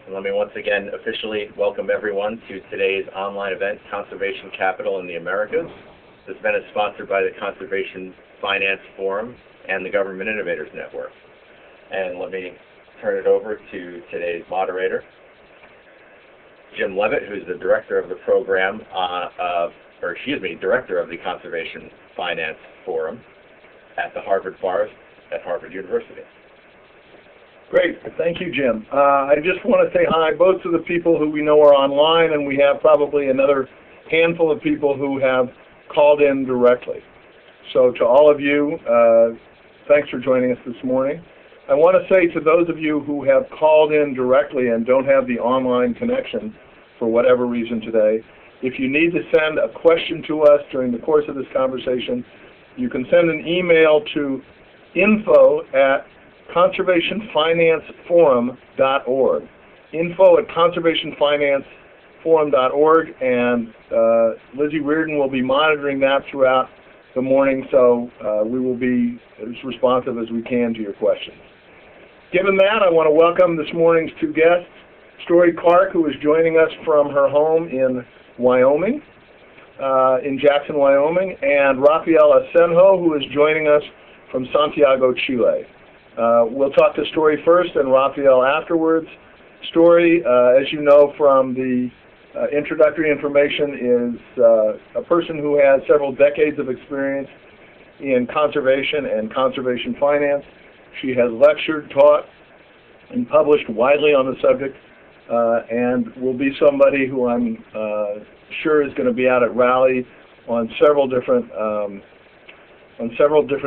And let me once again officially welcome everyone to today's online event, Conservation Capital in the Americas. This event is sponsored by the Conservation Finance Forum and the Government Innovators Network. And let me turn it over to today's moderator, Jim Levitt, who's the director of the program, director of the Conservation Finance Forum at the Harvard Forest at Harvard University. Great. Thank you, Jim. I just want to say hi both to the people who we know are online, and we have probably another handful of people who have called in directly. So to all of you, thanks for joining us this morning. I want to say to those of you who have called in directly and don't have the online connection for whatever reason today, if you need to send a question to us during the course of this conversation, you can send an email to info@conservationfinanceforum.org. info@conservationfinanceforum.org, and Lizzie Reardon will be monitoring that throughout the morning, so we will be as responsive as we can to your questions. Given that, I want to welcome this morning's two guests, Story Clark, who is joining us from her home in Wyoming, in Jackson, Wyoming, and Rafael Asenjo, who is joining us from Santiago, Chile. We'll talk to Story first and Rafael afterwards. Story, as you know from the introductory information, is a person who has several decades of experience in conservation and conservation finance. She has lectured, taught, and published widely on the subject, and will be somebody who I'm sure is going to be out at Raleigh on several different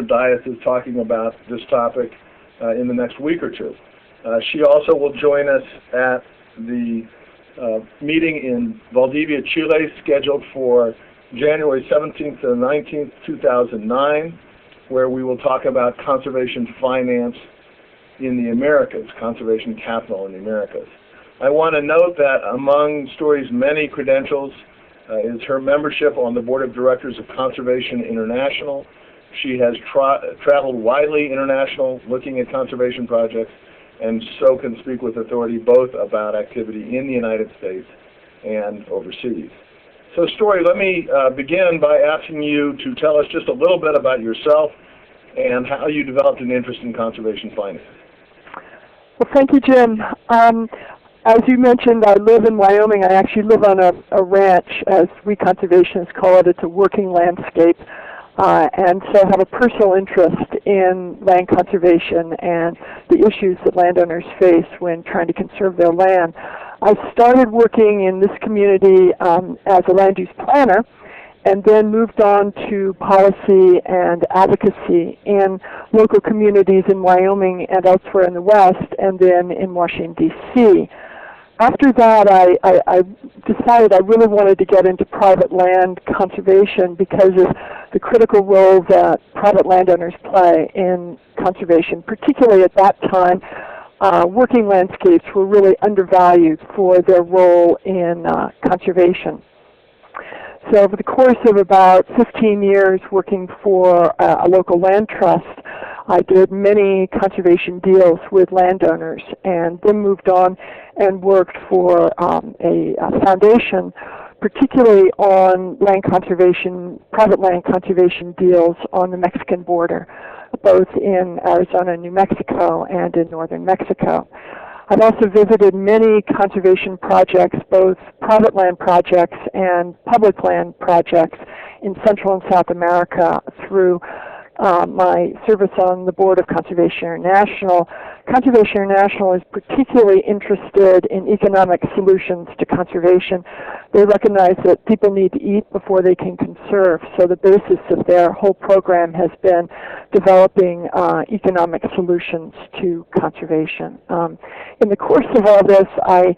dioceses talking about this topic in the next week or two. She also will join us at the meeting in Valdivia, Chile, scheduled for January 17th to 19th, 2009, where we will talk about conservation finance in the Americas, conservation capital in the Americas. I want to note that among Story's many credentials is her membership on the Board of Directors of Conservation International. She has traveled widely international looking at conservation projects, and so can speak with authority both about activity in the United States and overseas. So Story, let me begin by asking you to tell us just a little bit about yourself and how you developed an interest in conservation finance. Well, thank you, Jim. As you mentioned, I live in Wyoming. I actually live on a ranch, as we conservationists call it. It's a working landscape. And so I have a personal interest in land conservation and the issues that landowners face when trying to conserve their land. I started working in this community as a land use planner, and then moved on to policy and advocacy in local communities in Wyoming and elsewhere in the West, and then in Washington, D.C. After that, I decided I really wanted to get into private land conservation because of the critical role that private landowners play in conservation. Particularly at that time, working landscapes were really undervalued for their role in conservation. So over the course of about 15 years working for a local land trust, I did many conservation deals with landowners, and then moved on and worked for a foundation, particularly on land conservation, private land conservation deals on the Mexican border, both in Arizona and New Mexico and in northern Mexico. I've also visited many conservation projects, both private land projects and public land projects in Central and South America through my service on the board of Conservation International. Conservation International is particularly interested in economic solutions to conservation. They recognize that people need to eat before they can conserve, so the basis of their whole program has been developing economic solutions to conservation. In the course of all this, I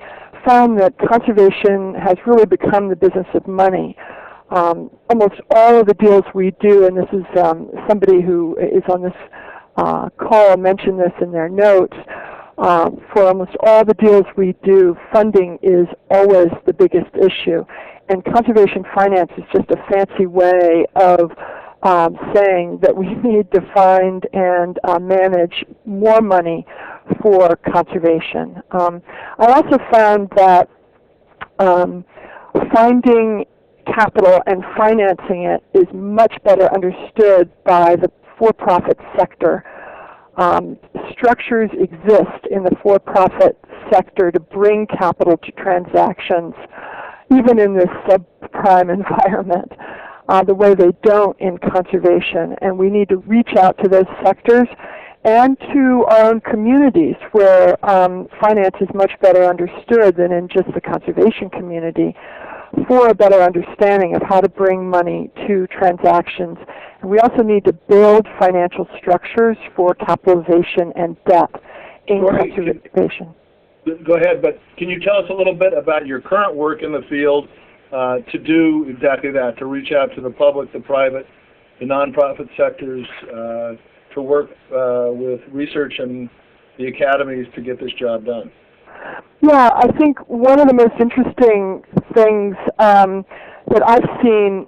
found that conservation has really become the business of money. Almost all of the deals we do, and this is somebody who is on this call mentioned this in their notes, for almost all the deals we do, funding is always the biggest issue. And conservation finance is just a fancy way of saying that we need to find and manage more money for conservation. I also found that finding capital and financing it is much better understood by the for-profit sector. Structures exist in the for-profit sector to bring capital to transactions, even in this subprime environment, the way they don't in conservation. And we need to reach out to those sectors and to our own communities where finance is much better understood than in just the conservation community, for a better understanding of how to bring money to transactions. And we also need to build financial structures for capitalization and debt in conservation. Go ahead, but can you tell us a little bit about your current work in the field to do exactly that, to reach out to the public, the private, the nonprofit sectors, to work with research and the academies to get this job done? Yeah, I think one of the most interesting things that I've seen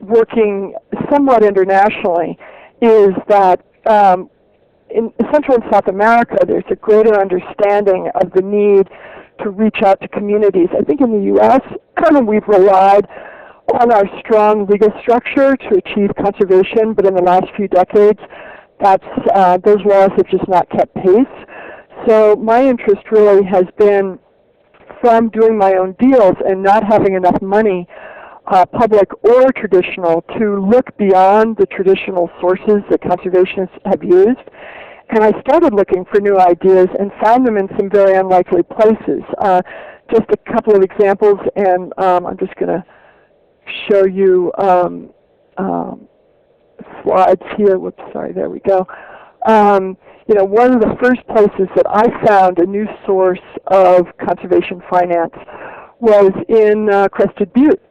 working somewhat internationally is that in Central and South America, there's a greater understanding of the need to reach out to communities. I think in the U.S., we've relied on our strong legal structure to achieve conservation, but in the last few decades, those laws have just not kept pace. So my interest really has been from doing my own deals and not having enough money, public or traditional, to look beyond the traditional sources that conservationists have used. And I started looking for new ideas and found them in some very unlikely places. Just a couple of examples, and I'm just going to show you slides here. Whoops, sorry, there we go. One of the first places that I found a new source of conservation finance was in Crested Butte,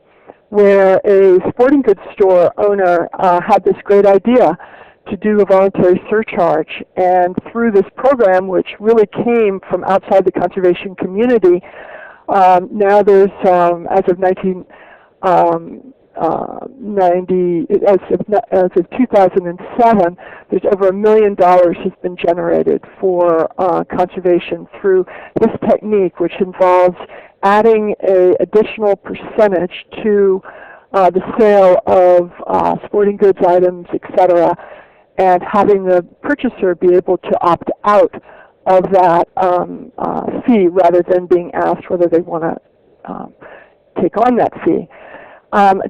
where a sporting goods store owner had this great idea to do a voluntary surcharge. And through this program, which really came from outside the conservation community, now there's, as of 2007, there's over $1 million has been generated for conservation through this technique, which involves adding an additional percentage to the sale of sporting goods items, etc., and having the purchaser be able to opt out of that fee rather than being asked whether they want to take on that fee.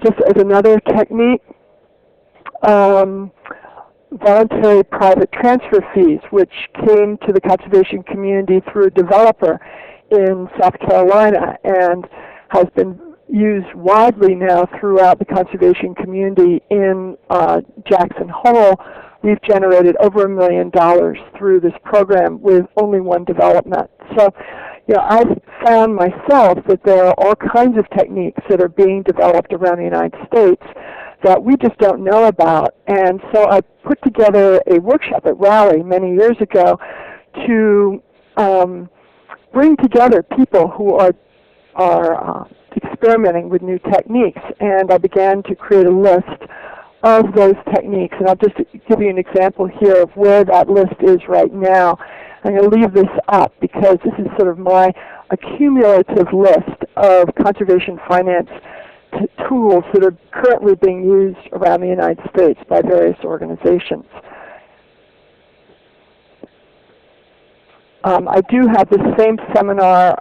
Just as another technique, voluntary private transfer fees, which came to the conservation community through a developer in South Carolina and has been used widely now throughout the conservation community in Jackson Hole. We've generated over $1 million through this program with only one development. So, I've found myself that there are all kinds of techniques that are being developed around the United States that we just don't know about. And so I put together a workshop at Raleigh many years ago to bring together people who are experimenting with new techniques. And I began to create a list of those techniques. And I'll just give you an example here of where that list is right now. I'm going to leave this up because this is sort of my accumulative list of conservation finance tools that are currently being used around the United States by various organizations. I do have the same seminar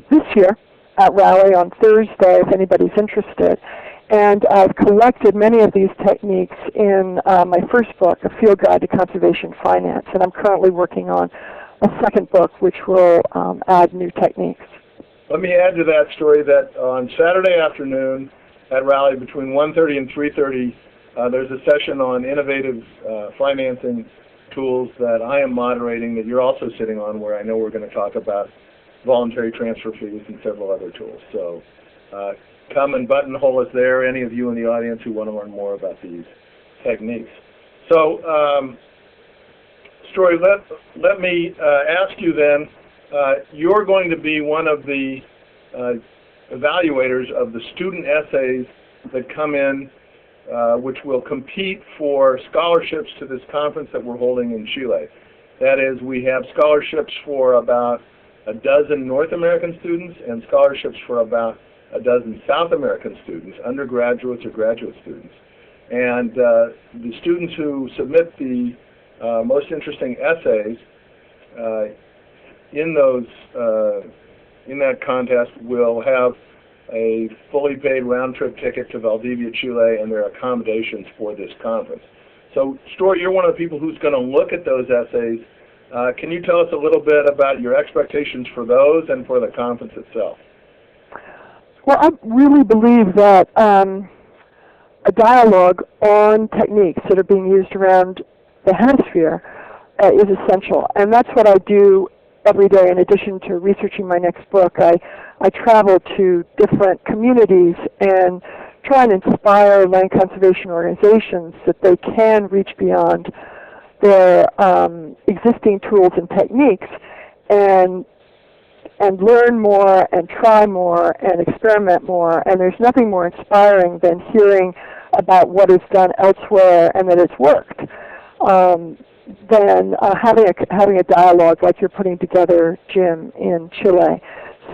this year at Raleigh on Thursday if anybody's interested. And I've collected many of these techniques in my first book, A Field Guide to Conservation Finance. And I'm currently working on a second book which will add new techniques. Let me add to that story that on Saturday afternoon at Raleigh between 1:30 and 3:30, there's a session on innovative financing tools that I am moderating that you're also sitting on, where I know we're going to talk about voluntary transfer fees and several other tools. So come and buttonhole us there, any of you in the audience who want to learn more about these techniques. So, Story, let me ask you then, you're going to be one of the evaluators of the student essays that come in, which will compete for scholarships to this conference that we're holding in Chile. That is, we have scholarships for about a dozen North American students and scholarships for about a dozen South American students, undergraduates or graduate students. And the students who submit the most interesting essays in that contest will have a fully paid round-trip ticket to Valdivia, Chile, and their accommodations for this conference. So, Stuart, you're one of the people who's going to look at those essays. Can you tell us a little bit about your expectations for those and for the conference itself? Well, I really believe that a dialogue on techniques that are being used around the hemisphere is essential, and that's what I do every day. In addition to researching my next book, I travel to different communities and try and inspire land conservation organizations that they can reach beyond their existing tools and techniques and learn more and try more and experiment more. And there's nothing more inspiring than hearing about what is done elsewhere and that it's worked. Than having a dialogue like you're putting together, Jim, in Chile.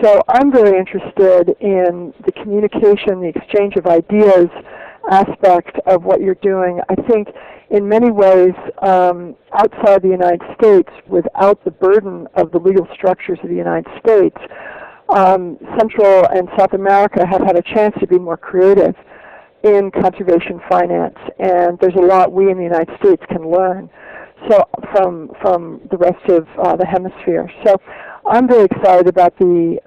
So I'm very interested in the communication, the exchange of ideas aspect of what you're doing. I think in many ways, outside the United States, without the burden of the legal structures of the United States, Central and South America have had a chance to be more creative in conservation finance, and there's a lot we in the United States can learn from the rest of the hemisphere. So I'm very excited about the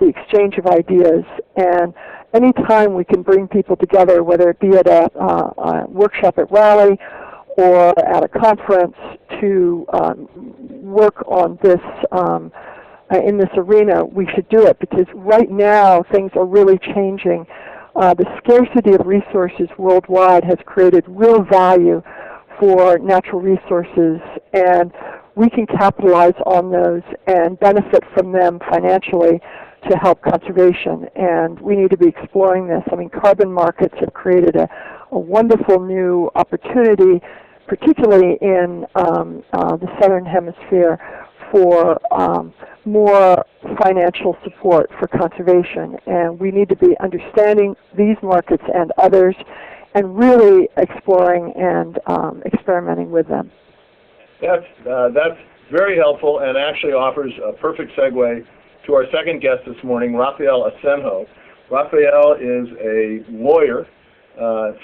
exchange of ideas, and any time we can bring people together, whether it be at a workshop at Raleigh or at a conference, to work on this in this arena, we should do it, because right now things are really changing. The scarcity of resources worldwide has created real value for natural resources, and we can capitalize on those and benefit from them financially to help conservation. And we need to be exploring this. I mean, carbon markets have created a wonderful new opportunity, particularly in the Southern Hemisphere, for more financial support for conservation. And we need to be understanding these markets and others and really exploring and experimenting with them. That's very helpful and actually offers a perfect segue to our second guest this morning, Rafael Asenjo. Rafael is a lawyer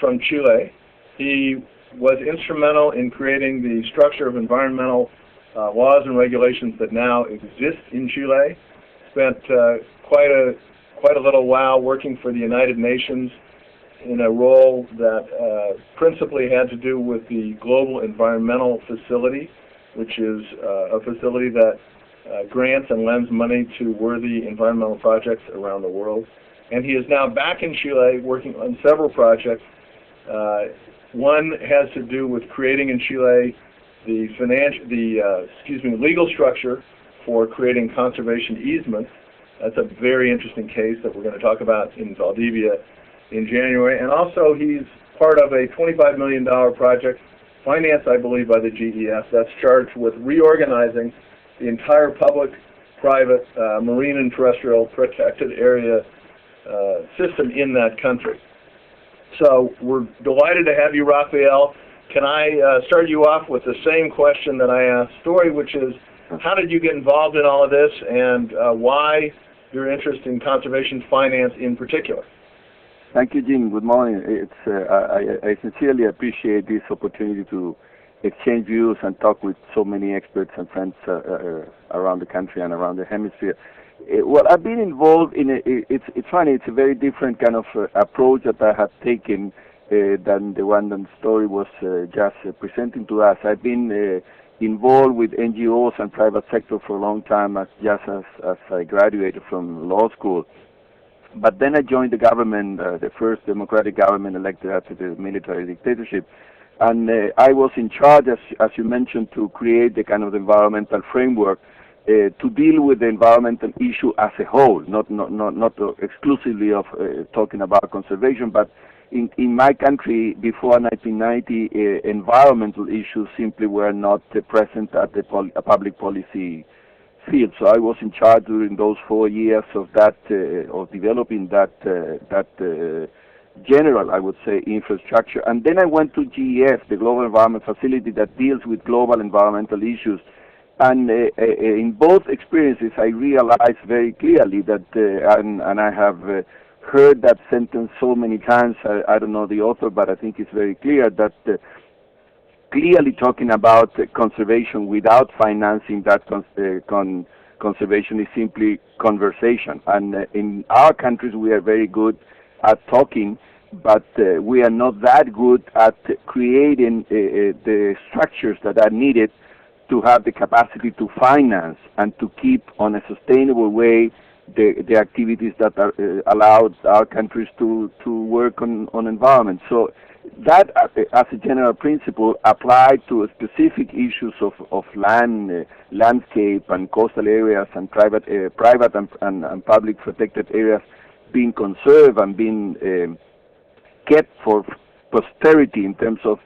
from Chile. He was instrumental in creating the structure of environmental laws and regulations that now exist in Chile. Spent quite a little while working for the United Nations in a role that principally had to do with the Global Environmental Facility, which is a facility that grants and lends money to worthy environmental projects around the world. And he is now back in Chile working on several projects. One has to do with creating in Chile the legal structure for creating conservation easements. That's a very interesting case that we're going to talk about in Valdivia in January. And also he's part of a $25 million project, financed, I believe, by the GEF, that's charged with reorganizing the entire public-private marine and terrestrial protected area system in that country. So we're delighted to have you, Rafael. Can I start you off with the same question that I asked Story, which is, how did you get involved in all of this, and why your interest in conservation finance in particular? Thank you, Jim. Good morning. I sincerely appreciate this opportunity to exchange views and talk with so many experts and friends around the country and around the hemisphere. Well, I've been involved in it's funny. It's a very different kind of approach that I have taken than the one that Story was just presenting to us. I've been involved with NGOs and private sector for a long time, as I graduated from law school. But then I joined the government, the first democratic government elected after the military dictatorship, and I was in charge, as you mentioned, to create the kind of environmental framework to deal with the environmental issue as a whole, not exclusively of talking about conservation, but in my country before 1990, environmental issues simply were not present at the public policy field. So I was in charge during those 4 years of that, of developing that general, I would say, infrastructure. And then I went to GEF, the Global Environment Facility that deals with global environmental issues. And in both experiences, I realized very clearly that, and I have heard that sentence so many times, I don't know the author, but I think it's very clear that clearly talking about conservation without financing that conservation is simply conversation. And in our countries, we are very good at talking, but we are not that good at creating the structures that are needed to have the capacity to finance and to keep on a sustainable way the activities that are allowed our countries to work on environment. So that, as a general principle, applied to specific issues of land, landscape, and coastal areas, and private and public protected areas being conserved and being kept for posterity in terms of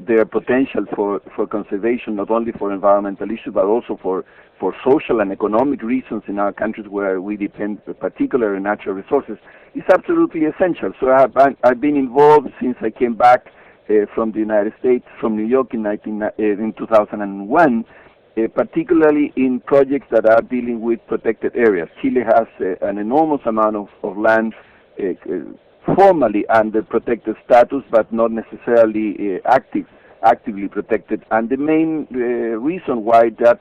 their potential for conservation, not only for environmental issues, but also for social and economic reasons in our countries where we depend particularly on natural resources, is absolutely essential. So I've been involved since I came back from the United States, from New York in 2001, particularly in projects that are dealing with protected areas. Chile has an enormous amount of land formally under protected status, but not necessarily actively protected. And the main reason why that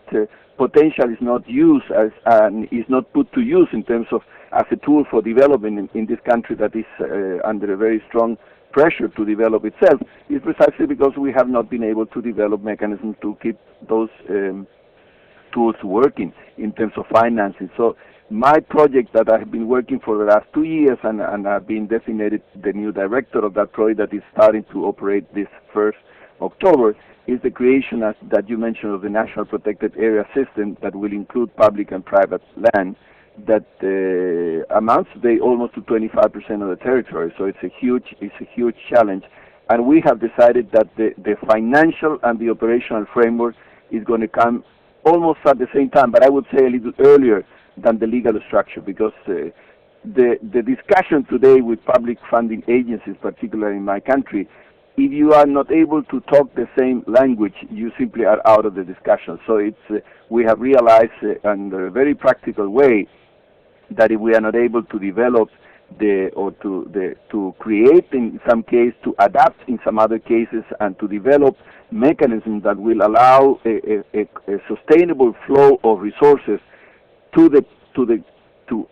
potential is not used and is not put to use in terms of as a tool for development in this country that is under a very strong pressure to develop itself is precisely because we have not been able to develop mechanisms to keep those tools working in terms of financing. So my project that I have been working for the last 2 years, and I've been designated the new director of that project that is starting to operate this 1st October, is the creation, that you mentioned, of the National Protected Area System that will include public and private land that amounts today almost to 25% of the territory. So it's a huge challenge. And we have decided that the financial and the operational framework is going to come almost at the same time, but I would say a little earlier than the legal structure, because the discussion today with public funding agencies, particularly in my country, if you are not able to talk the same language, you simply are out of the discussion. So it's we have realized in a very practical way that if we are not able to develop to create in some case, to adapt in some other cases, and to develop mechanisms that will allow a sustainable flow of resources to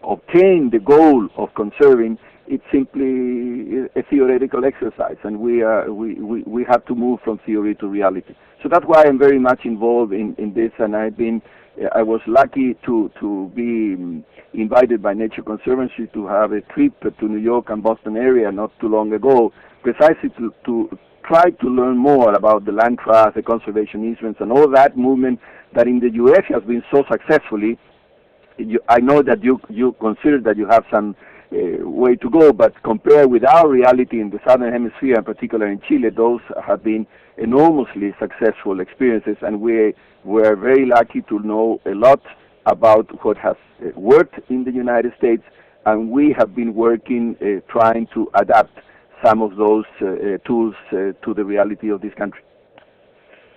obtain the goal of conserving, it's simply a theoretical exercise, and we have to move from theory to reality. So that's why I'm very much involved in this, and I was lucky to be invited by Nature Conservancy to have a trip to New York and Boston area not too long ago, precisely to try to learn more about the land trust, the conservation easements, and all that movement that in the U.S. has been so successfully. I know that you consider that you have some way to go, but compared with our reality in the Southern Hemisphere, in particular in Chile, those have been enormously successful experiences, and we were very lucky to know a lot about what has worked in the United States, and we have been working trying to adapt some of those tools to the reality of this country.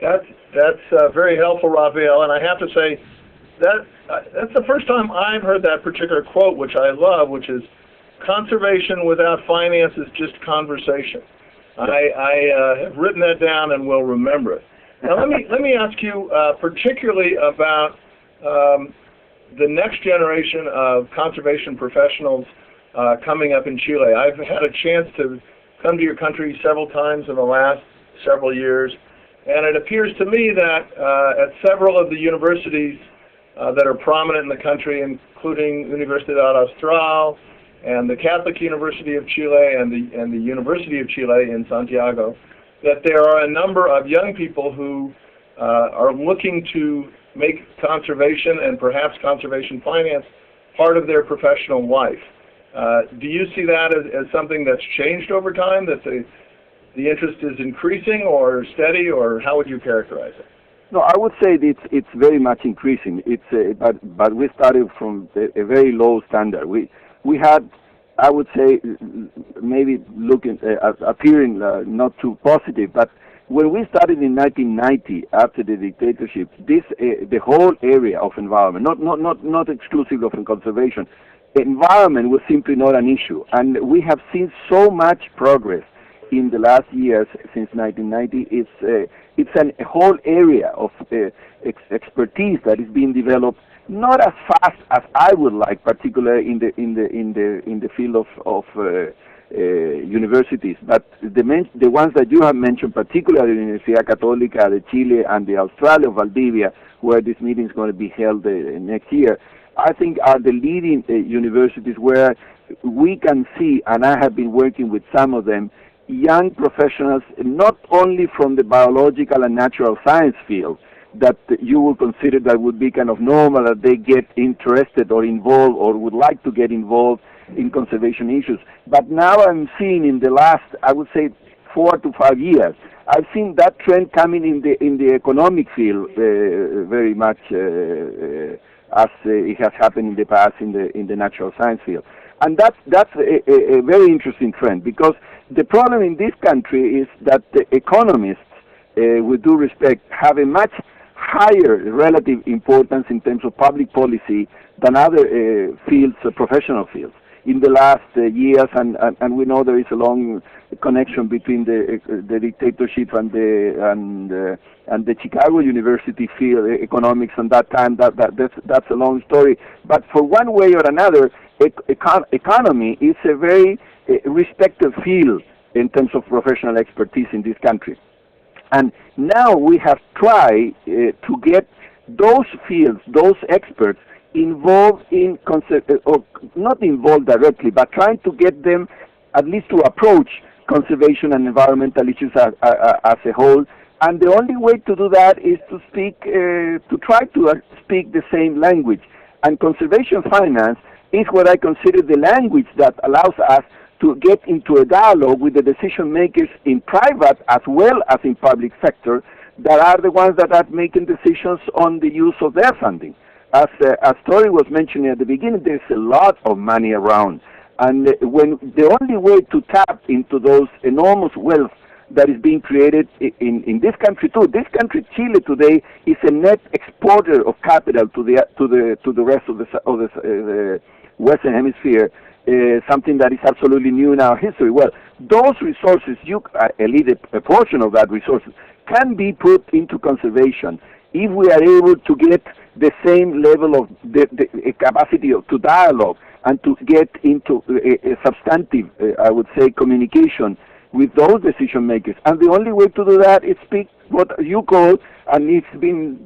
That's very helpful, Rafael, and I have to say that's the first time I've heard that particular quote, which I love, which is, "Conservation without finance is just conversation." I have written that down and will remember it. Now let me ask you particularly about the next generation of conservation professionals coming up in Chile. I've had a chance to come to your country several times in the last several years, and it appears to me that at several of the universities that are prominent in the country, including Universidad Austral and the Catholic University of Chile and the University of Chile in Santiago, that there are a number of young people who are looking to make conservation and perhaps conservation finance part of their professional life. Do you see that as something that's changed over time, that the interest is increasing or steady, or how would you characterize it? No, I would say it's very much increasing. But we started from a very low standard. We had, I would say, maybe looking appearing not too positive, but when we started in 1990 after the dictatorship, the whole area of environment, not exclusively of conservation, environment was simply not an issue, and we have seen so much progress in the last years since 1990. It's a whole area of expertise that is being developed, not as fast as I would like, particularly in the field of universities, but the ones that you have mentioned, particularly the Universidad Católica de Chile and the Australia of Valdivia, where this meeting is going to be held next year, I think are the leading universities where we can see, and I have been working with some of them, young professionals, not only from the biological and natural science field, that you would consider that would be kind of normal, that they get interested or involved or would like to get involved in conservation issues. But now I'm seeing in the last, I would say, 4 to 5 years, I've seen that trend coming in the economic field very much as it has happened in the past in the natural science field. And that's a very interesting trend, because the problem in this country is that the economists, with due respect, have a much higher relative importance in terms of public policy than other fields, professional fields. In the last years, and we know there is a long connection between the dictatorship and the Chicago University field economics, and that time that's a long story. But for one way or another, economy is a very respected field in terms of professional expertise in this country. And now we have tried to get those fields, those experts, involved in or not involved directly, but trying to get them at least to approach conservation and environmental issues as a whole. And the only way to do that is to try to speak the same language. And conservation finance is what I consider the language that allows us to get into a dialogue with the decision makers in private as well as in public sector, that are the ones that are making decisions on the use of their funding. As Tori was mentioning at the beginning, there's a lot of money around, and when the only way to tap into those enormous wealth that is being created in this country too. This country, Chile, today is a net exporter of capital to the rest of the Western Hemisphere. Something that is absolutely new in our history. Well, those resources, a portion of that resources, can be put into conservation if we are able to get the same level of the capacity to dialogue and to get into a substantive, I would say, communication with those decision makers. And the only way to do that is speak what you call, and it's been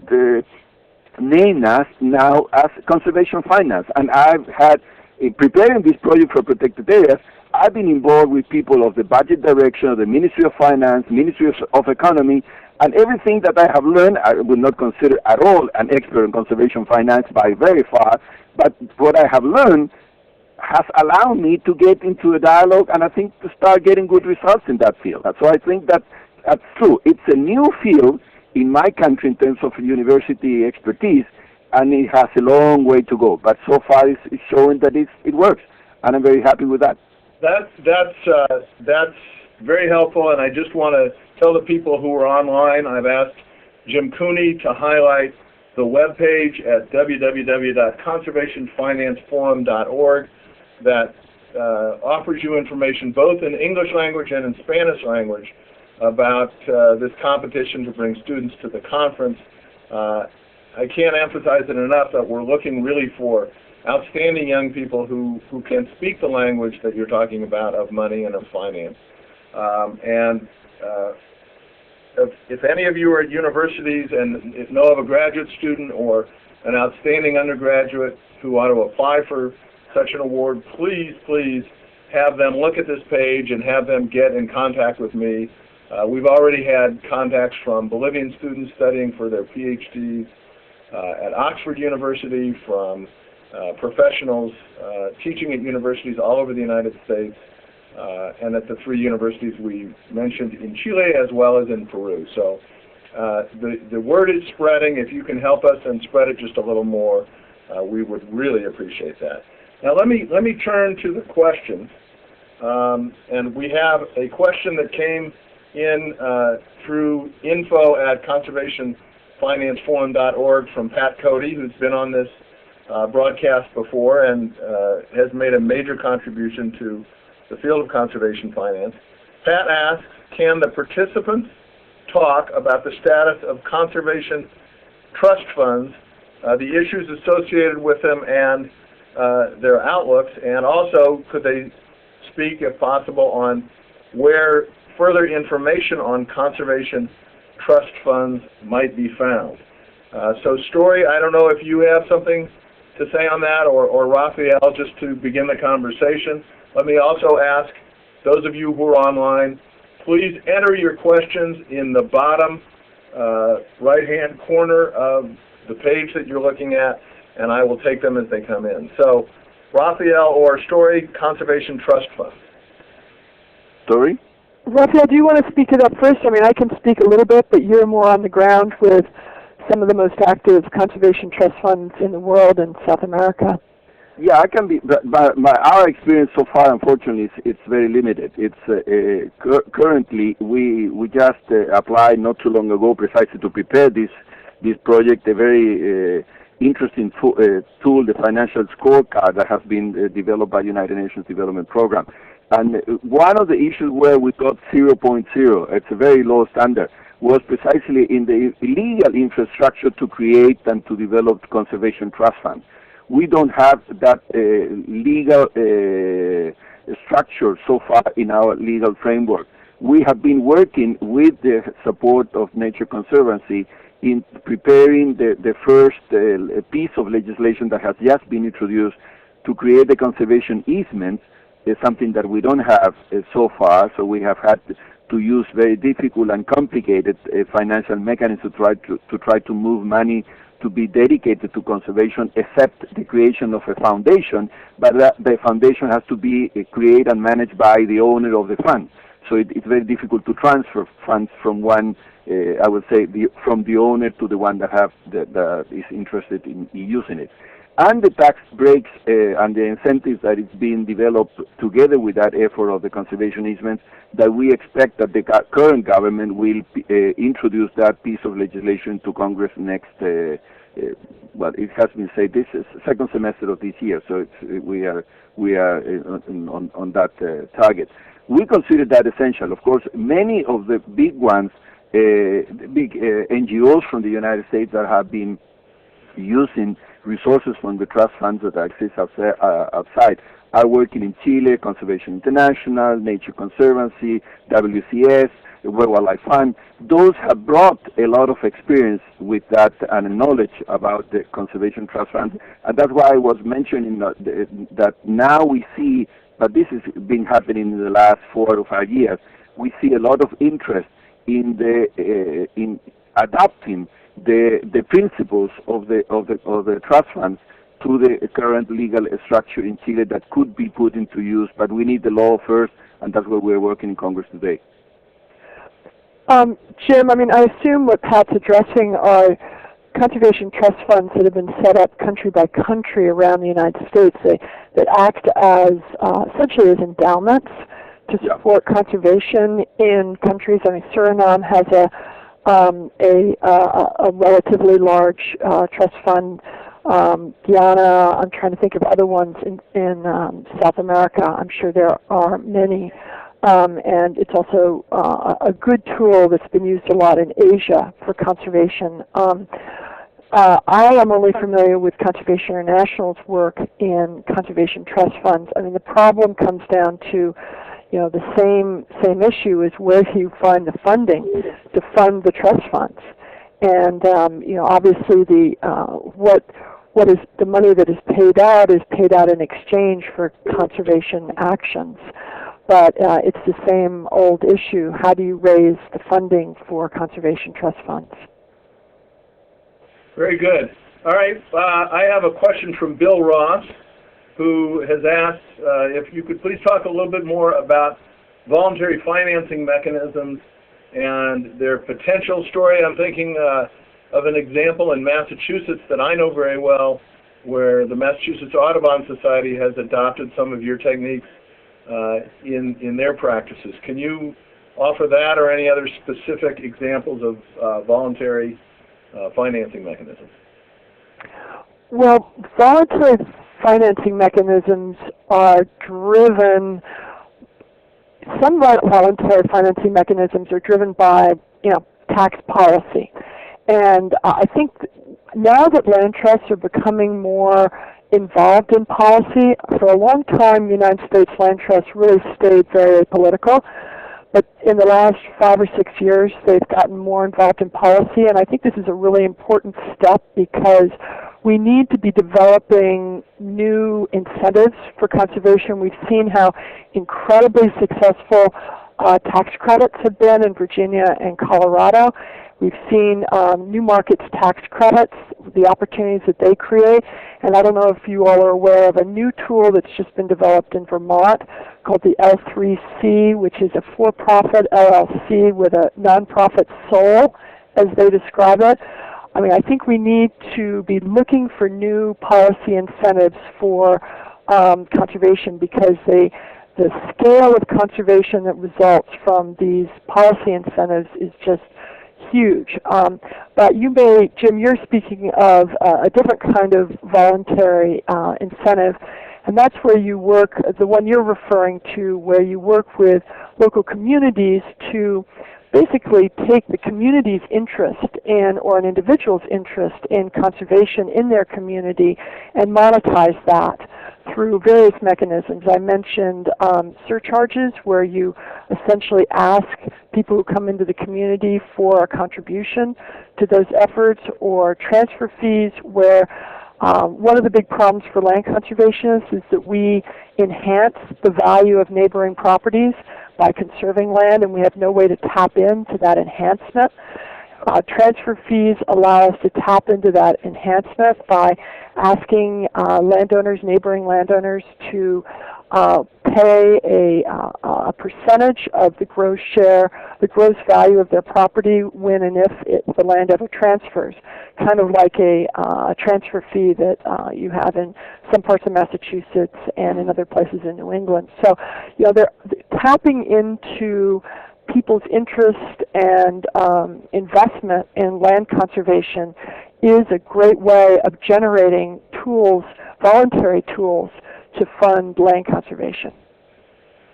named as now as conservation finance. And I've had, in preparing this project for protected areas, I've been involved with people of the budget direction, of the Ministry of Finance, Ministry of Economy, and everything that I have learned. I would not consider at all an expert in conservation finance by very far, but what I have learned has allowed me to get into a dialogue, and I think to start getting good results in that field. So I think that's true. It's a new field in my country in terms of university expertise, and it has a long way to go. But so far, it's showing that it works, and I'm very happy with that. That's very helpful, and I just want to tell the people who are online, I've asked Jim Cooney to highlight the webpage at www.conservationfinanceforum.org that offers you information both in English language and in Spanish language about this competition to bring students to the conference. I can't emphasize it enough that we're looking really for outstanding young people who can speak the language that you're talking about of money and of finance. If any of you are at universities and know of a graduate student or an outstanding undergraduate who want to apply for such an award, please have them look at this page and have them get in contact with me. We've already had contacts from Bolivian students studying for their PhDs at Oxford University, from professionals teaching at universities all over the United States and at the 3 universities we mentioned in Chile as well as in Peru. So the word is spreading. If you can help us and spread it just a little more, we would really appreciate that. Now let me turn to the questions. And we have a question that came in through info@conservationfinanceforum.org from Pat Cody, who's been on this broadcast before and has made a major contribution to the field of conservation finance. Pat asks, can the participants talk about the status of conservation trust funds, the issues associated with them, and their outlooks, and also could they speak, if possible, on where further information on conservation trust funds might be found. So Story, I don't know if you have something to say on that, or Rafael, just to begin the conversation. Let me also ask those of you who are online, please enter your questions in the bottom right-hand corner of the page that you're looking at, and I will take them as they come in. So, Rafael or Story, Conservation Trust Fund. Story? Rafael, do you want to speak it up first? I mean, I can speak a little bit, but you're more on the ground with some of the most active conservation trust funds in the world in South America. Yeah, I can be, but our experience so far, unfortunately, it's very limited. It's currently we just applied not too long ago, precisely to prepare this project, a very interesting tool, the financial scorecard that has been developed by United Nations Development Program. And one of the issues where we got 0.0, it's a very low standard, was precisely in the legal infrastructure to create and to develop conservation trust funds. We don't have that legal structure so far in our legal framework. We have been working with the support of Nature Conservancy in preparing the first piece of legislation that has just been introduced to create the conservation easements, something that we don't have so far, so we have had to use very difficult and complicated financial mechanisms to try to move money to be dedicated to conservation, except the creation of a foundation, but the foundation has to be created and managed by the owner of the fund. So it's very difficult to transfer funds from one, I would say, from the owner to the one that is interested in using it. And the tax breaks and the incentives that is being developed together with that effort of the conservation easements, that we expect that the current government will introduce that piece of legislation to Congress next, well, it has been said this is the second semester of this year, so we are on that target. We consider that essential. Of course, many of the big ones, big NGOs from the United States that have been using resources from the trust funds that exist outside are working in Chile, Conservation International, Nature Conservancy, WCS, World Wildlife Fund. Those have brought a lot of experience with that and knowledge about the conservation trust funds, and that's why I was mentioning that now we see, but this has been happening in the last 4 or 5 years, we see a lot of interest in adopting the principles of the trust funds to the current legal structure in Chile that could be put into use, but we need the law first, and that's where we're working in Congress today. Jim, I mean, I assume what Pat's addressing are conservation trust funds that have been set up country by country around the United States that act as essentially as endowments to support conservation in countries. I mean, Suriname has a relatively large trust fund. Guyana, I'm trying to think of other ones in South America. I'm sure there are many. And it's also a good tool that's been used a lot in Asia for conservation. I am only familiar with Conservation International's work in conservation trust funds. I mean, the problem comes down to, you know, the same issue is where do you find the funding to fund the trust funds? And you know, obviously what is the money that is paid out in exchange for conservation actions. But it's the same old issue. How do you raise the funding for conservation trust funds? Very good. All right, I have a question from Bill Ross, who has asked if you could please talk a little bit more about voluntary financing mechanisms and their potential story. I'm thinking of an example in Massachusetts that I know very well, where the Massachusetts Audubon Society has adopted some of your techniques in their practices. Can you offer that or any other specific examples of voluntary financing mechanisms? Well, voluntary financing mechanisms are driven, some voluntary financing mechanisms are driven by, tax policy. And I think now that land trusts are becoming more involved in policy, for a long time the United States land trusts really stayed very apolitical. But in the last 5 or 6 years, they've gotten more involved in policy, and I think this is a really important step because we need to be developing new incentives for conservation. We've seen how incredibly successful tax credits have been in Virginia and Colorado. We've seen new markets tax credits, the opportunities that they create, and I don't know if you all are aware of a new tool that's just been developed in Vermont called the L3C, which is a for-profit LLC with a nonprofit soul, as they describe it. I mean, I think we need to be looking for new policy incentives for conservation because the scale of conservation that results from these policy incentives is just huge. But you may, Jim, you're speaking of a different kind of voluntary incentive, and that's where you work, the one you're referring to, where you work with local communities to basically take the community's interest in, or an individual's interest in conservation in their community and monetize that through various mechanisms. I mentioned surcharges, where you essentially ask people who come into the community for a contribution to those efforts, or transfer fees, where one of the big problems for land conservationists is that we enhance the value of neighboring properties by conserving land, and we have no way to tap into that enhancement. Transfer fees allow us to tap into that enhancement by asking landowners, neighboring landowners, to pay a percentage of the gross share, the gross value of their property when and if the land ever transfers, kind of like a transfer fee that you have in some parts of Massachusetts and in other places in New England. So, they're tapping into people's interest and investment in land conservation is a great way of generating tools, voluntary tools, to fund land conservation.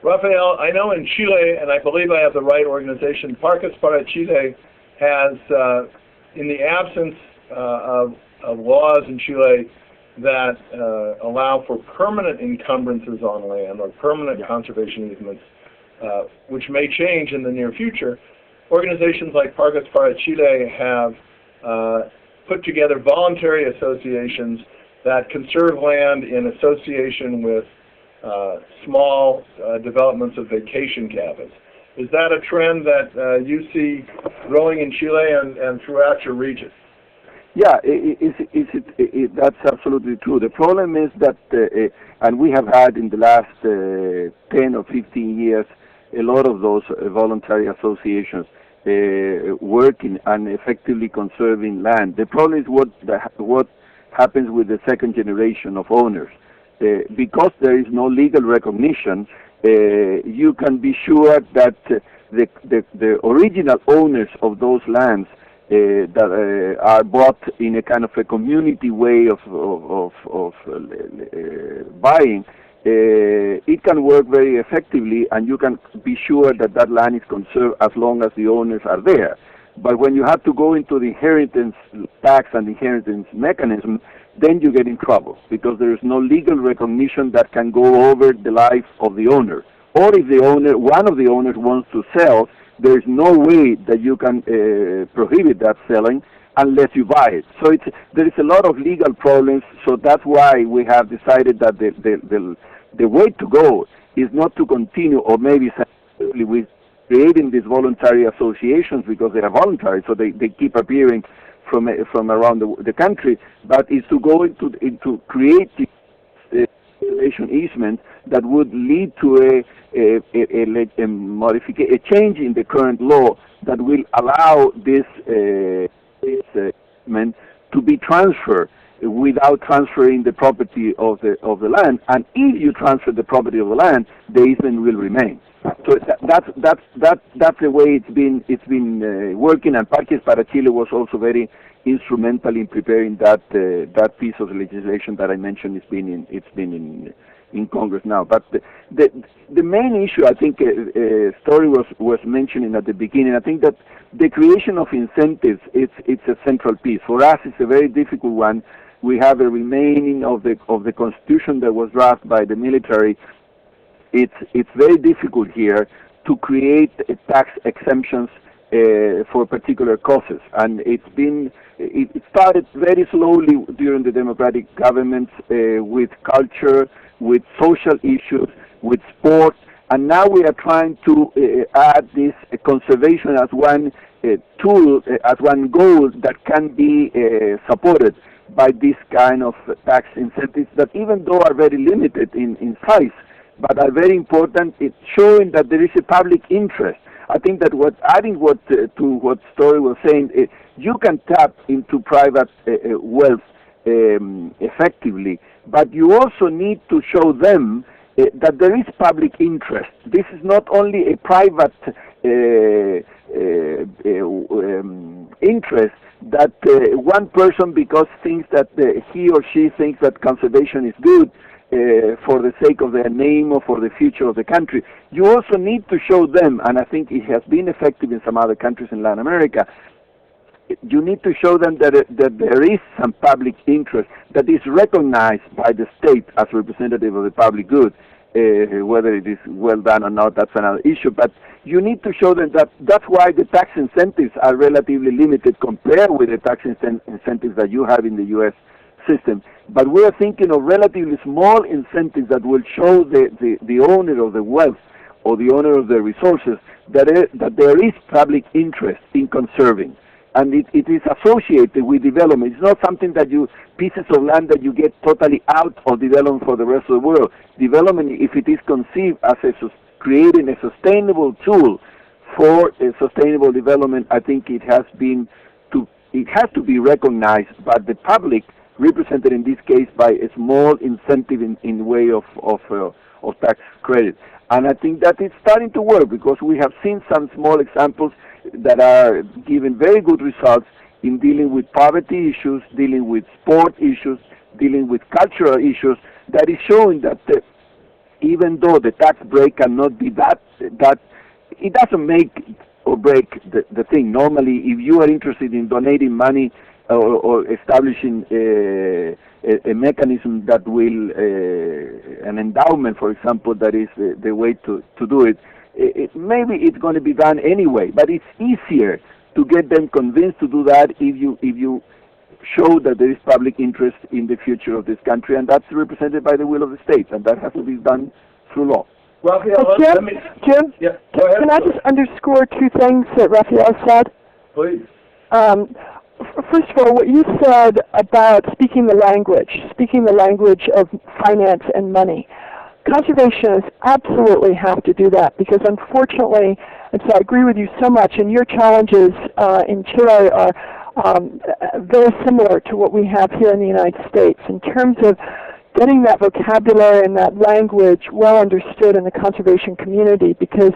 Rafael, I know in Chile, and I believe I have the right organization, Parques para Chile has, in the absence of laws in Chile that allow for permanent encumbrances on land or permanent conservation easements, which may change in the near future, organizations like Parques para Chile have put together voluntary associations that conserve land in association with small developments of vacation cabins. Is that a trend that you see growing in Chile and throughout your region? Yeah, that's absolutely true. The problem is that, and we have had in the last 10 or 15 years, a lot of those voluntary associations working and effectively conserving land. The problem is what happens with the second generation of owners. Because there is no legal recognition, you can be sure that the original owners of those lands that are bought in a kind of a community way of buying, it can work very effectively, and you can be sure that that land is conserved as long as the owners are there. But when you have to go into the inheritance tax and inheritance mechanism, then you get in trouble, because there is no legal recognition that can go over the life of the owner. Or if the owner, one of the owners wants to sell, there is no way that you can prohibit that selling unless you buy it. So there is a lot of legal problems, so that's why we have decided that the way to go is not to continue, or maybe with creating these voluntary associations, because they are voluntary, so they keep appearing from around the country, but is to go into creating conservation easement that would lead to a change in the current law that will allow this easement to be transferred without transferring the property of the land. And if you transfer the property of the land, the easement will remain. So that's the way it's been working. And Parques para Chile was also very instrumental in preparing that piece of legislation that I mentioned. It's been in Congress now. But the main issue, I think, Story was mentioning at the beginning. I think that the creation of incentives it's a central piece. For us, it's a very difficult one. We have a remaining of the Constitution that was drafted by the military. It's very difficult here to create tax exemptions for particular causes, and it started very slowly during the democratic governments with culture, with social issues, with sport, and now we are trying to add this conservation as one tool, as one goal that can be supported by this kind of tax incentives that, even though are very limited in size, but are very important. It's showing that there is a public interest. I think that adding to what Story was saying, you can tap into private wealth effectively, but you also need to show them that there is public interest. This is not only a private interest that one person, because thinks that he or she thinks that conservation is good, for the sake of their name or for the future of the country. You also need to show them, and I think it has been effective in some other countries in Latin America, you need to show them that there is some public interest that is recognized by the state as representative of the public good. Whether it is well done or not, that's another issue, but you need to show them that's why the tax incentives are relatively limited compared with the tax incentives that you have in the U.S. system. But we are thinking of relatively small incentives that will show the owner of the wealth or the owner of the resources that there is public interest in conserving. And it is associated with development. It's not something that pieces of land that you get totally out of development for the rest of the world. Development, if it is conceived as creating a sustainable tool for sustainable development, I think it has to be recognized by the public, represented in this case by a small incentive in way of tax credit. And I think that it's starting to work, because we have seen some small examples that are giving very good results in dealing with poverty issues, dealing with sport issues, dealing with cultural issues, that is showing that even though the tax break cannot be that it doesn't make or break the thing. Normally, if you are interested in donating money or establishing a mechanism that will, an endowment, for example, that is the way to do it, maybe it's going to be done anyway, but it's easier to get them convinced to do that if you show that there is public interest in the future of this country, and that's represented by the will of the state, and that has to be done through law. Rafael, Jim, yeah, go ahead. Can I just underscore two things that Rafael said? Please. First of all, what you said about speaking the language of finance and money. Conservationists absolutely have to do that, because unfortunately, and so I agree with you so much, and your challenges in Chile are very similar to what we have here in the United States in terms of getting that vocabulary and that language well understood in the conservation community, because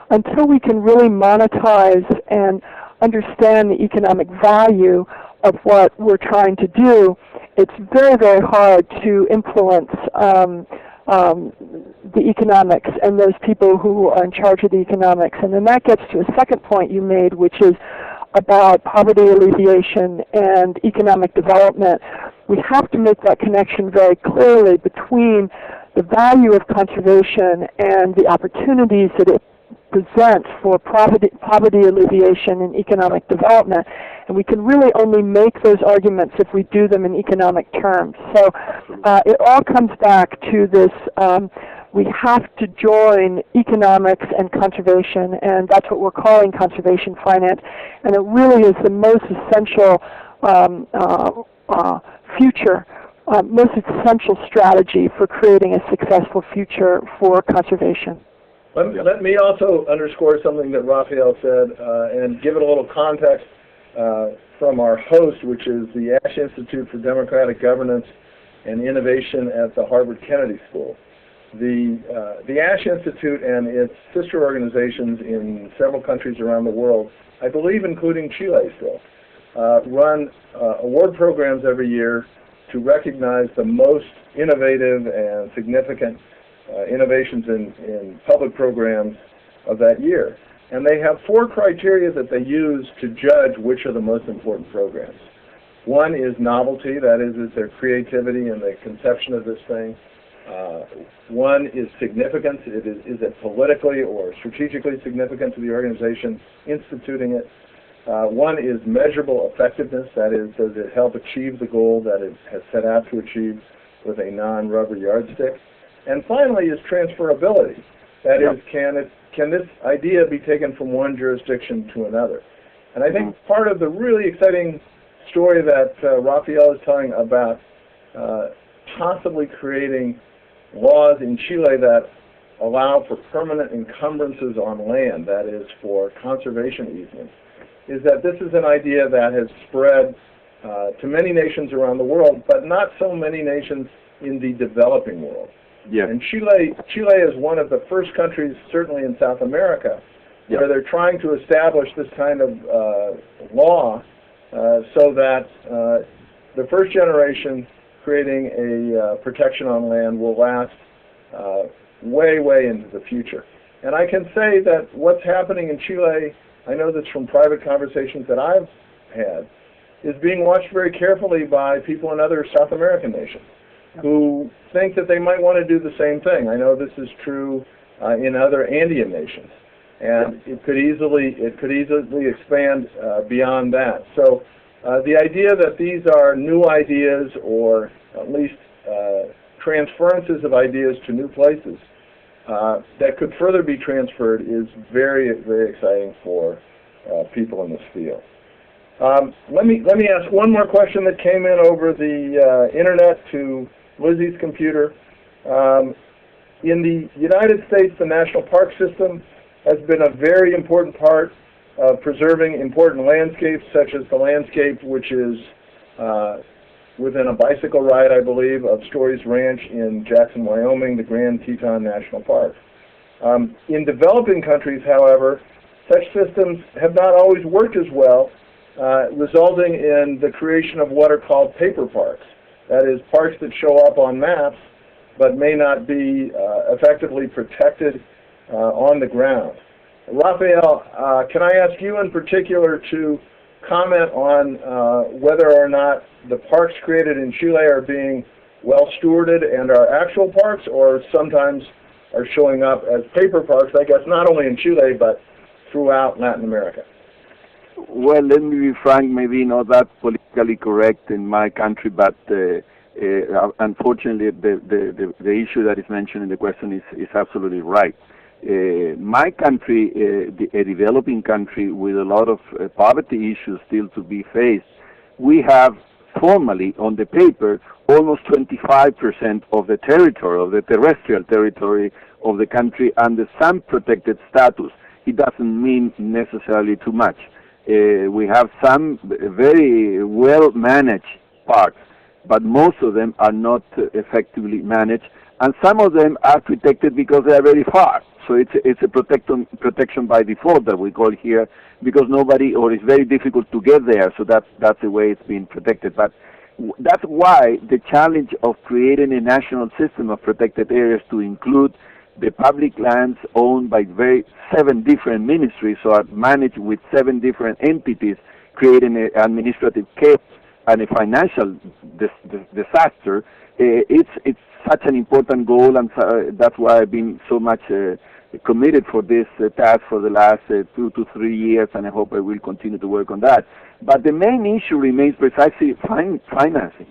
until we can really monetize and understand the economic value of what we're trying to do, it's very, very hard to influence the economics and those people who are in charge of the economics. And then that gets to a second point you made, which is about poverty alleviation and economic development. We have to make that connection very clearly between the value of conservation and the opportunities that it presents for poverty alleviation and economic development. And we can really only make those arguments if we do them in economic terms. So it all comes back to this, we have to join economics and conservation, and that's what we're calling conservation finance. And it really is the most essential future, most essential strategy for creating a successful future for conservation? Let me also underscore something that Rafael said and give it a little context from our host, which is the Ash Institute for Democratic Governance and Innovation at the Harvard Kennedy School. The Ash Institute and its sister organizations in several countries around the world, I believe including Chile still, run award programs every year to recognize the most innovative and significant innovations in public programs of that year. And they have 4 criteria that they use to judge which are the most important programs. One is novelty, that is their creativity and the conception of this thing. One is significance, is it politically or strategically significant to the organization instituting it? One is measurable effectiveness, that is, does it help achieve the goal that it has set out to achieve with a non-rubber yardstick? And finally is transferability, that is, can this idea be taken from one jurisdiction to another? And I think part of the really exciting story that Rafael is telling about possibly creating laws in Chile that allow for permanent encumbrances on land, that is, for conservation easements, is that this is an idea that has spread to many nations around the world, but not so many nations in the developing world. Yeah. And Chile is one of the first countries, certainly in South America, where they're trying to establish this kind of law so that the first generation creating a protection on land will last way, way into the future. And I can say that what's happening in Chile, I know this from private conversations that I've had, is being watched very carefully by people in other South American nations who think that they might want to do the same thing. I know this is true in other Andean nations, and it could easily expand beyond that. So the idea that these are new ideas, or at least transferences of ideas to new places that could further be transferred, is very, very exciting for people in this field. Let me ask one more question that came in over the internet to Lizzie's computer. In the United States, the National Park System has been a very important part of preserving important landscapes, such as the landscape which is within a bicycle ride, I believe, of Story's Ranch in Jackson, Wyoming, the Grand Teton National Park. In developing countries, however, such systems have not always worked as well, resulting in the creation of what are called paper parks. That is, parks that show up on maps but may not be effectively protected on the ground. Rafael, can I ask you in particular to comment on whether or not the parks created in Chile are being well stewarded and are actual parks, or sometimes are showing up as paper parks, I guess, not only in Chile but throughout Latin America? Well, let me be frank, maybe not that politically correct in my country, but unfortunately the issue that is mentioned in the question is absolutely right. My country, a developing country with a lot of poverty issues still to be faced, we have formally on the paper almost 25% of the territory, of the terrestrial territory of the country under some protected status. It doesn't mean necessarily too much. We have some very well managed parks, but most of them are not effectively managed, and some of them are protected because they are very far. So it's a protection by default that we call here, because nobody, or it's very difficult to get there, so that's the way it's being protected. But that's why the challenge of creating a national system of protected areas to include the public lands owned by 7 different ministries, so are managed with 7 different entities, creating an administrative chaos and a financial disaster. It's such an important goal, and that's why I've been so much committed for this task for the last 2 to 3 years, and I hope I will continue to work on that. But the main issue remains precisely financing.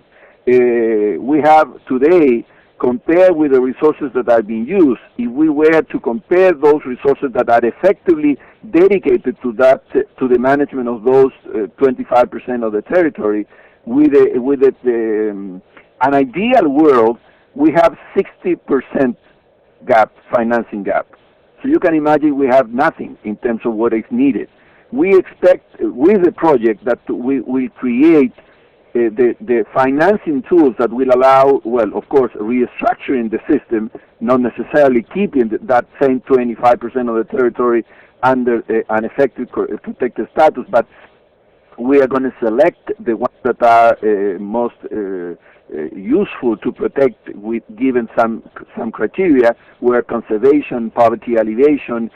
We have today compared with the resources that are being used, if we were to compare those resources that are effectively dedicated to that, to the management of those 25% of the territory, with an ideal world, we have 60% gap, financing gap. So you can imagine we have nothing in terms of what is needed. We expect with the project that we will create the financing tools that will allow, well, of course, restructuring the system, not necessarily keeping that same 25% of the territory under an effective protected status, but we are going to select the ones that are most useful to protect, with given some criteria, where conservation, poverty alleviation,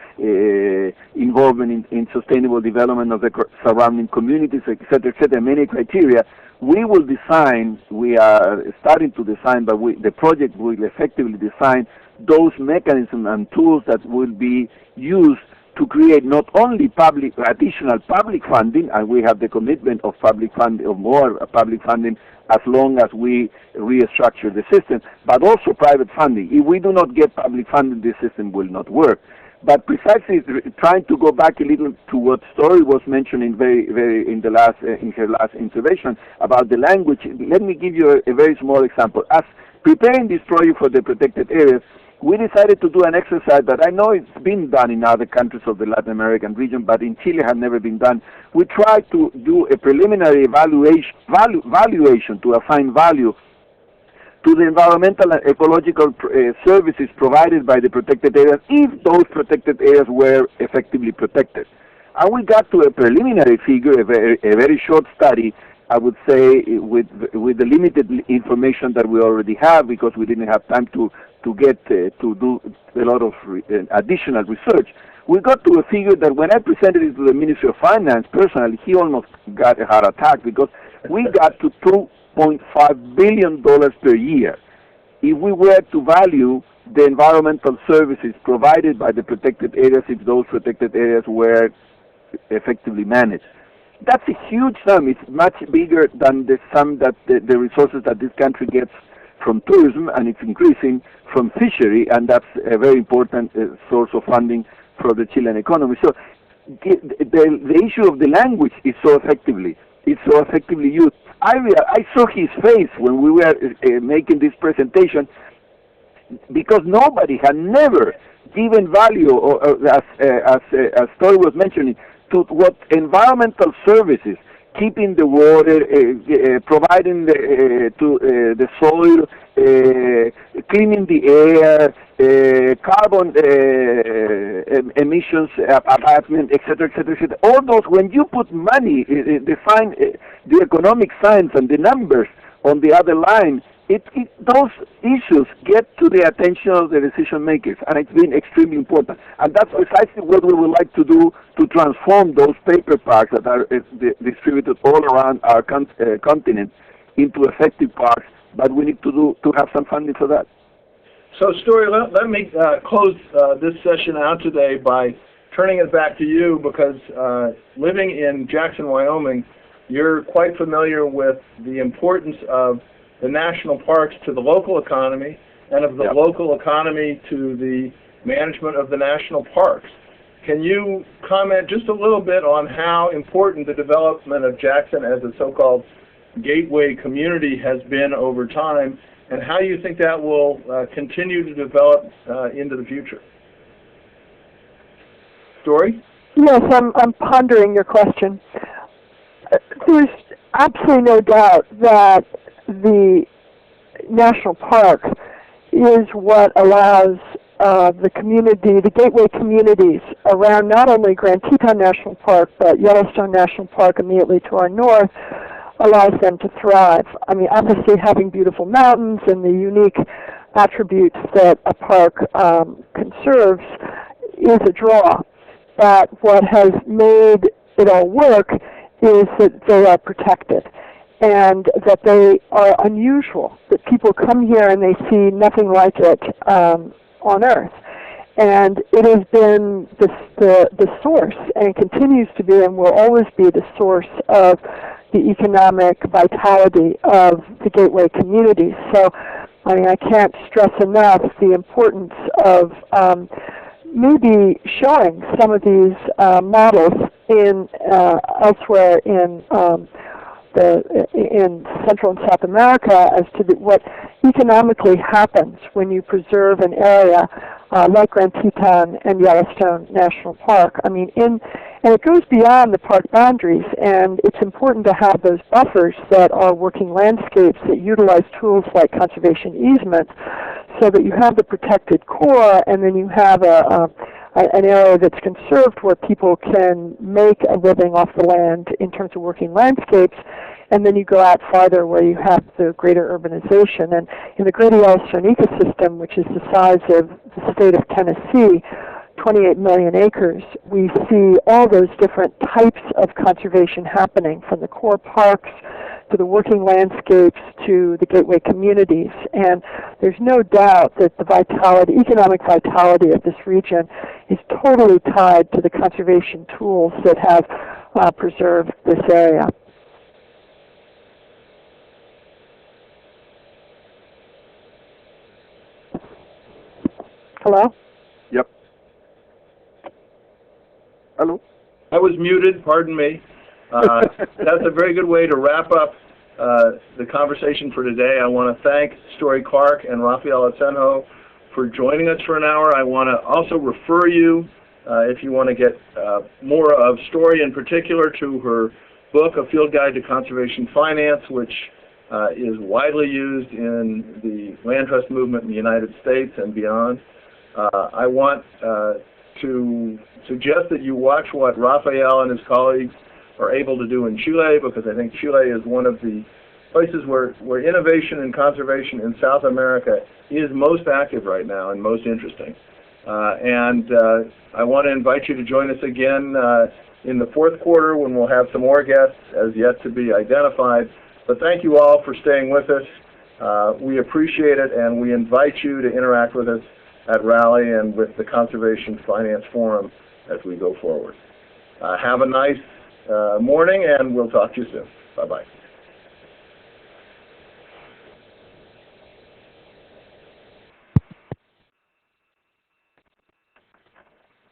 involvement in sustainable development of the surrounding communities, etc., many criteria. We will design, we are starting to design, but the project will effectively design those mechanisms and tools that will be used to create not only additional public funding, and we have the commitment of public funding, or more public funding, as long as we restructure the system, but also private funding. If we do not get public funding, this system will not work. But precisely trying to go back a little to what Story was mentioning in her last intervention about the language. Let me give you a very small example. As preparing this project for the protected areas, we decided to do an exercise that I know it's been done in other countries of the Latin American region, but in Chile had never been done. We tried to do a preliminary valuation to assign value to the environmental and ecological services provided by the protected areas, if those protected areas were effectively protected. And we got to a preliminary figure, a very short study, I would say, with the limited information that we already have, because we didn't have time to do a lot of additional research. We got to a figure that when I presented it to the Ministry of Finance personally, he almost got a heart attack, because we got to $2.5 billion per year. If we were to value the environmental services provided by the protected areas, if those protected areas were effectively managed. That's a huge sum. It's much bigger than the sum that the resources that this country gets from tourism, and it's increasing from fishery, and that's a very important source of funding for the Chilean economy. So the issue of the language is so effectively used. I saw his face when we were making this presentation, because nobody had never given value, or as Story was mentioning, to what environmental services, keeping the water, providing the soil, cleaning the air, carbon emissions abatement, etc., etc., etc. All those, when you put money, the economic science and the numbers on the other line, those issues get to the attention of the decision makers, and it's been extremely important. And that's precisely what we would like to do, to transform those paper parks that are distributed all around our continent into effective parks. But we need to have some funding for that. So, Story, let me close this session out today by turning it back to you, because living in Jackson, Wyoming, you're quite familiar with the importance of the national parks to the local economy, and of the local economy to the management of the national parks. Can you comment just a little bit on how important the development of Jackson as a so-called gateway community has been over time, and how you think that will continue to develop into the future? Story? Yes, I'm pondering your question. There's absolutely no doubt that the national park is what allows the community, the gateway communities around not only Grand Teton National Park, but Yellowstone National Park immediately to our north, allows them to thrive. I mean, obviously having beautiful mountains and the unique attributes that a park conserves is a draw. But what has made it all work is that they are protected, and that they are unusual, that people come here and they see nothing like it on Earth. And it has been the source, and continues to be, and will always be the source of the economic vitality of the gateway communities. So I mean, I can't stress enough the importance of maybe showing some of these models in elsewhere in Central and South America as to what economically happens when you preserve an area like Grand Teton and Yellowstone National Park. I mean, and it goes beyond the park boundaries, and it's important to have those buffers that are working landscapes that utilize tools like conservation easements, so that you have the protected core, and then you have an area that's conserved where people can make a living off the land in terms of working landscapes, and then you go out farther where you have the greater urbanization. And in the Greater Yellowstone ecosystem, which is the size of the state of Tennessee, 28 million acres, we see all those different types of conservation happening, from the core parks to the working landscapes to the gateway communities. And there's no doubt that the vitality, economic vitality of this region is totally tied to the conservation tools that have preserved this area. Hello? Yep. Hello? I was muted, pardon me. That's a very good way to wrap up the conversation for today. I want to thank Story Clark and Rafael Asenjo for joining us for an hour. I want to also refer you, if you want to get more of Story in particular, to her book, A Field Guide to Conservation Finance, which is widely used in the land trust movement in the United States and beyond. I want to suggest that you watch what Rafael and his colleagues are able to do in Chile, because I think Chile is one of the places where innovation and conservation in South America is most active right now and most interesting. I want to invite you to join us again in the fourth quarter, when we'll have some more guests as yet to be identified. But thank you all for staying with us. We appreciate it, and we invite you to interact with us at Raleigh and with the Conservation Finance Forum as we go forward. Have a nice morning, and we'll talk to you soon. Bye-bye.